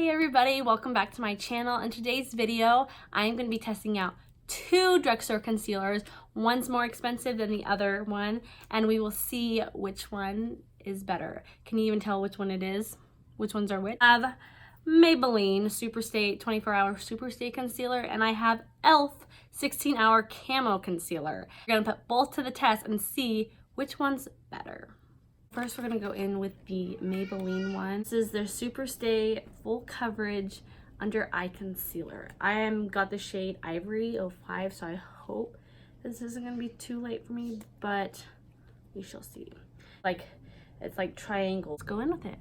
Hey everybody, welcome back to my channel. In today's video, I'm going to be testing out two drugstore concealers. One's more expensive than the other one, and we will see which one is better. Can you even tell which one it is? Which ones are which? I have Maybelline Superstay 24-hour Superstay Concealer, and I have e.l.f. 16-hour Camo Concealer. We're going to put both to the test and see which one's better. First, we're going to go in with the Maybelline one. This is their Superstay Full Coverage Under Eye Concealer. I got the shade Ivory 05, so I hope this isn't going to be too late for me, but we shall see. It's like triangles. Go in with it.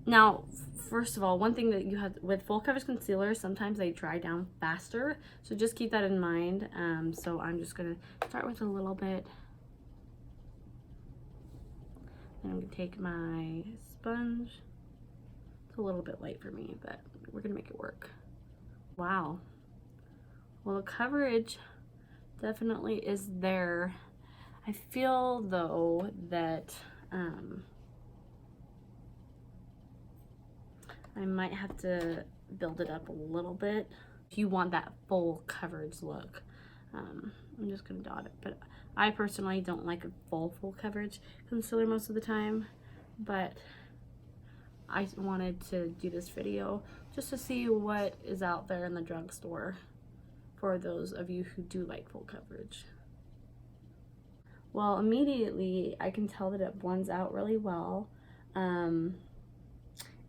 Now, first of all, one thing that you have with full coverage concealers, sometimes they dry down faster, so just keep that in mind. So I'm just going to start with a little bit. I'm going to take my sponge. It's a little bit light for me, but we're going to make it work. Wow. Well, the coverage definitely is there. I feel, though, that I might have to build it up a little bit if you want that full coverage look. I'm just going to dot it, but I personally don't like a full coverage concealer most of the time, but I wanted to do this video just to see what is out there in the drugstore for those of you who do like full coverage. Well, immediately I can tell that it blends out really well.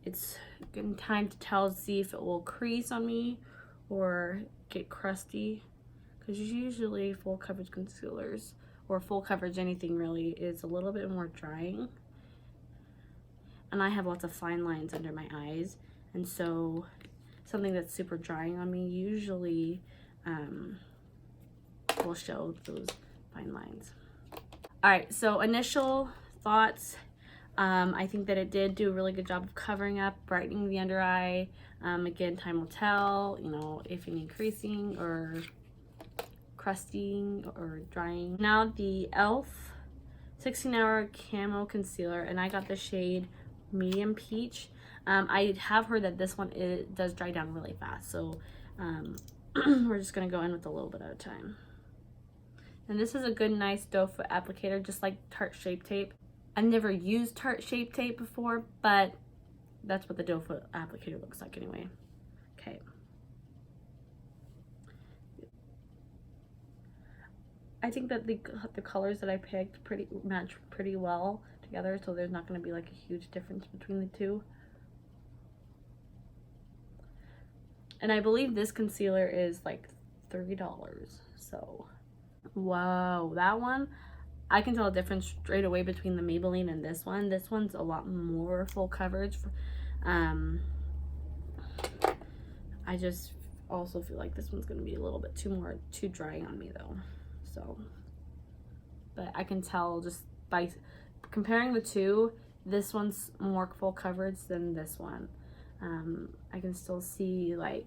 It's good time to tell to see if it will crease on me or get crusty, because usually full coverage concealers or full coverage anything really is a little bit more drying, and I have lots of fine lines under my eyes, and so something that's super drying on me usually will show those fine lines. Alright, so initial thoughts. I think that it did do a really good job of covering up, brightening the under eye. Again, time will tell, you know, if you need creasing or crusting or drying. Now the e.l.f. 16-hour Camo Concealer, and I got the shade Medium Peach. I have heard that this one does dry down really fast, so we're just going to go in with a little bit at a time. And this is a good, nice doe foot applicator, just like Tarte Shape Tape. I've never used Tarte Shape Tape before, but that's what the doe foot applicator looks like anyway. Okay. I think that the colors that I picked match pretty well together, so there's not going to be like a huge difference between the two. And I believe this concealer is like $30, so wow, that one, I can tell a difference straight away between the Maybelline and this one. This one's a lot more full coverage. I just also feel like this one's going to be a little bit too dry on me though. So, but I can tell just by comparing the two, this one's more full coverage than this one. I can still see a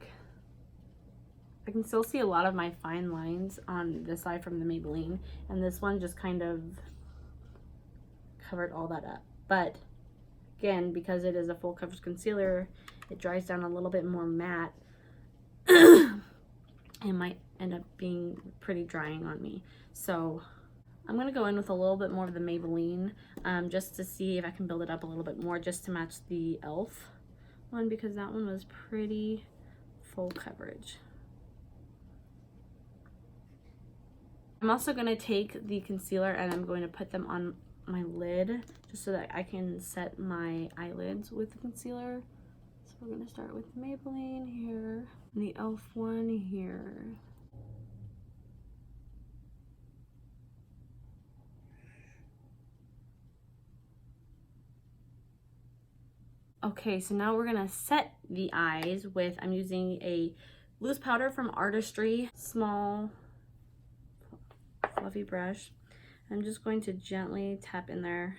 lot of my fine lines on this side from the Maybelline, and this one just kind of covered all that up. But again, because it is a full coverage concealer, it dries down a little bit more matte. It might end up being pretty drying on me, so I'm gonna go in with a little bit more of the Maybelline, just to see if I can build it up a little bit more, just to match the e.l.f. one, because that one was pretty full coverage. I'm also going to take the concealer and I'm going to put them on my lid just so that I can set my eyelids with the concealer. So we're going to start with Maybelline here and the e.l.f. one here. Okay, so now we're going to set the eyes with, I'm using a loose powder from Artistry, small fluffy brush. I'm just going to gently tap in there,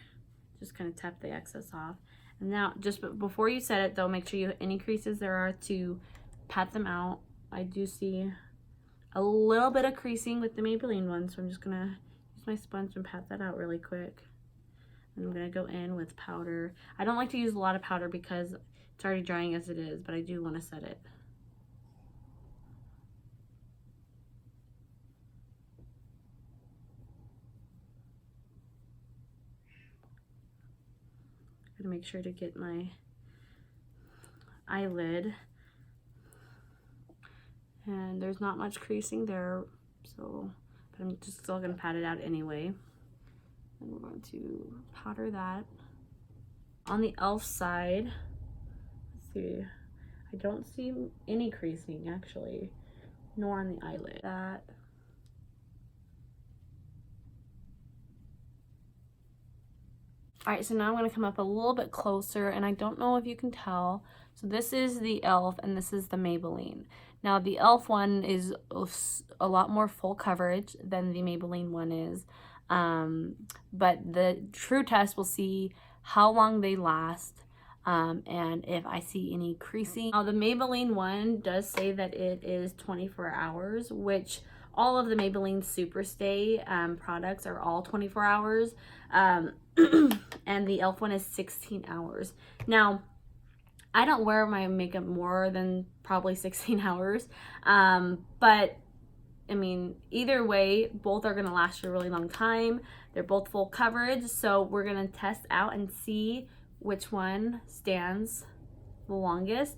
just kind of tap the excess off. And now, just before you set it though, make sure any creases there are to pat them out. I do see a little bit of creasing with the Maybelline one, so I'm just gonna use my sponge and pat that out really quick. And I'm gonna go in with powder. I don't like to use a lot of powder because It's already drying as it is, but I do want to set it. I'm gonna make sure to get my eyelid. And there's not much creasing there, so, but I'm just still gonna pat it out anyway. And we're going to powder that. On the e.l.f. side, let's see, I don't see any creasing actually, nor on the eyelid. That. Alright, so now I'm going to come up a little bit closer, and I don't know if you can tell. So this is the e.l.f. and this is the Maybelline. Now the e.l.f. one is a lot more full coverage than the Maybelline one is. But the true test will see how long they last, and if I see any creasing. Now the Maybelline one does say that it is 24 hours, which all of the Maybelline Superstay products are all 24 hours. And the e.l.f. one is 16 hours. Now, I don't wear my makeup more than probably 16 hours. But, I mean, either way, both are going to last you a really long time. They're both full coverage. So, we're going to test out and see which one stands the longest.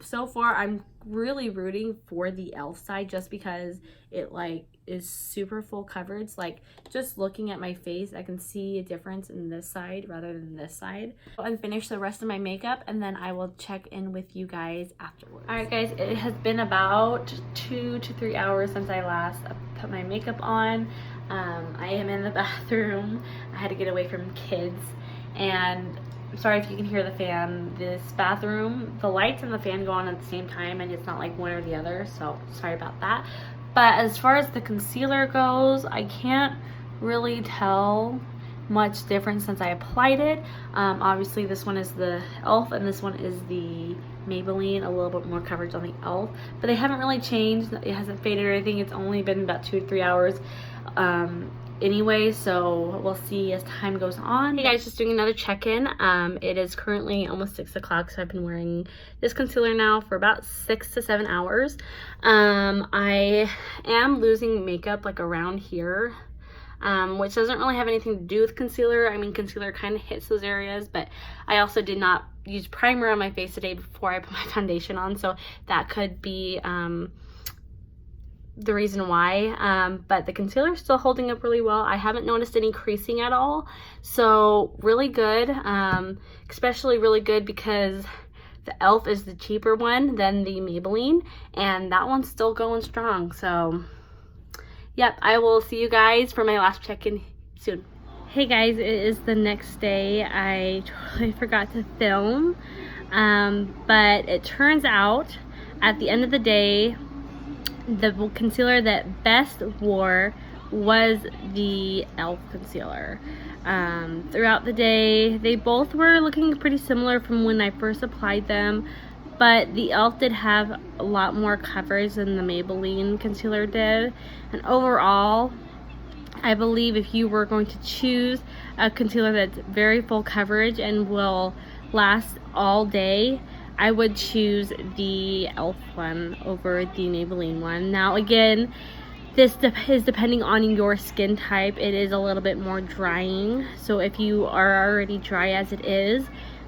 So far, I'm really rooting for the e.l.f. side just because it, like, is super full coverage. Like, just looking at my face, I can see a difference in this side rather than this side. I'll finish the rest of my makeup, and then I will check in with you guys afterwards. Alright guys, it has been about 2 to 3 hours since I last put my makeup on. I am in the bathroom. I had to get away from kids, and I'm sorry if you can hear the fan. This bathroom, the lights and the fan go on at the same time, and it's not like one or the other, so sorry about that. But as far as the concealer goes, I can't really tell much difference since I applied it. Obviously this one is the e.l.f. and this one is the Maybelline, a little bit more coverage on the e.l.f. But they haven't really changed. It hasn't faded or anything. It's only been about 2 to 3 hours anyway, so we'll see as time goes on. Hey guys, just doing another check-in. It is currently almost 6 o'clock, so I've been wearing this concealer now for about 6 to 7 hours. I am losing makeup like around here, which doesn't really have anything to do with concealer. I mean, concealer kind of hits those areas, but I also did not use primer on my face today before I put my foundation on, so that could be the reason why. But the concealer is still holding up really well. I haven't noticed any creasing at all, so really good. Especially really good because the e.l.f. is the cheaper one than the Maybelline, and that one's still going strong. So yep, I will see you guys for my last check-in soon. Hey guys, it is the next day. I totally forgot to film, but it turns out at the end of the day, the concealer that best wore was the e.l.f. concealer. Throughout the day, they both were looking pretty similar from when I first applied them, but the e.l.f. did have a lot more coverage than the Maybelline concealer did. And overall, I believe if you were going to choose a concealer that's very full coverage and will last all day, I would choose the e.l.f. one over the Maybelline one. Now again, this is depending on your skin type. It is a little bit more drying, so if you are already dry as it is,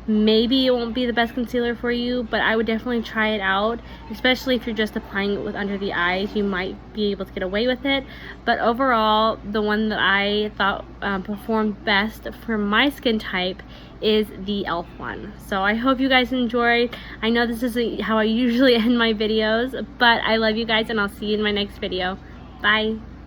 maybe it won't be the best concealer for you, but I would definitely try it out, especially if you're just applying it with under the eyes. You might be able to get away with it, but overall, the one that I thought performed best for my skin type is the e.l.f. one. So I hope you guys enjoyed. I know this isn't how I usually end my videos, but I love you guys, and I'll see you in my next video. Bye.